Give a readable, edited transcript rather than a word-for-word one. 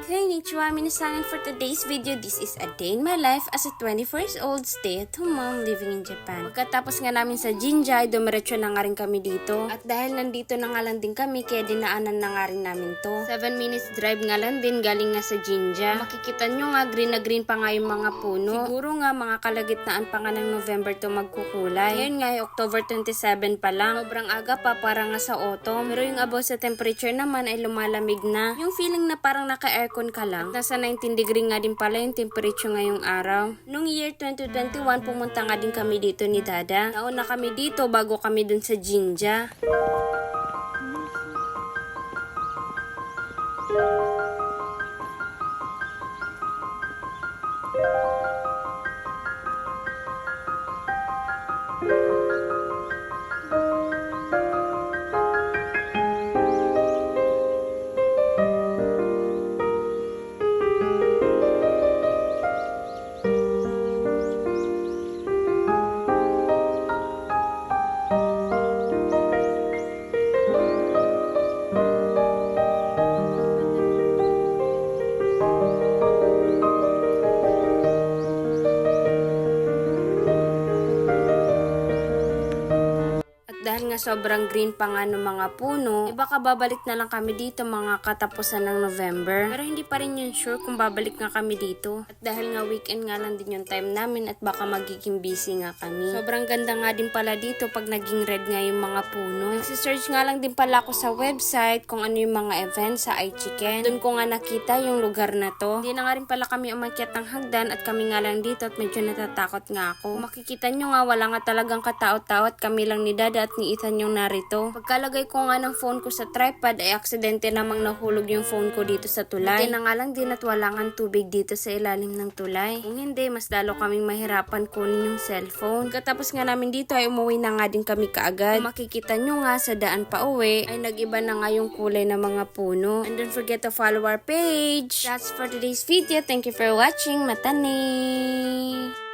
Konnichiwa minasan, for today's video, this is a day in my life as a 24-year-old stay-at-home mom living in Japan. Pagkatapos nga namin sa Jinja, dumiretso na nga rin kami dito. At dahil nandito na nga lang din kami, kaya dinaanan na nga rin namin to. 7 minutes drive nga lang din galing nga sa Jinja. Makikita nyo nga, green na green pa nga yung mga puno. Siguro nga mga kalagitnaan pa nga ng November to magkukulay. Ngayon nga, October 27 pa lang. Sobrang aga pa, para nga sa autumn. Pero yung about sa temperature naman ay lumalamig na. Yung feeling na parang naka-aircon ka lang. At nasa 19 degree nga din pala yung temperature ngayong araw. Nung year 2021, pumunta nga din kami dito ni Dada. Nauna kami dito bago kami dun sa Jinja. Dahil nga sobrang green pa nga ng mga puno, baka babalik na lang kami dito mga katapusan ng November. Pero hindi pa rin yun sure kung babalik nga kami dito. At dahil nga weekend nga lang din yung time namin at baka magiging busy nga kami. Sobrang ganda nga din pala dito pag naging red nga yung mga puno. Nagsisearch nga lang din pala ako sa website kung ano yung mga events sa iChicken. Doon ko nga nakita yung lugar na to. Hindi na nga rin pala kami umakyat ng hagdan at kami nga lang dito at medyo natatakot nga ako. Makikita nyo nga wala nga talagang katao-tao at kami lang ni Dada at ni Ethan yung narito. Pagkalagay ko nga ng phone ko sa tripod ay aksidente namang nahulog yung phone ko dito sa tulay. Hindi na nga lang din at wala nga tubig dito sa ilalim ng tulay. Kung hindi, mas lalo kaming mahirapan kunin yung cellphone. Pagkatapos nga namin dito ay umuwi na nga din kami kaagad. Kung makikita nyo nga sa daan pa uwi ay nag-iba na nga yung kulay ng mga puno. And don't forget to follow our page. That's for today's video. Thank you for watching. Matane!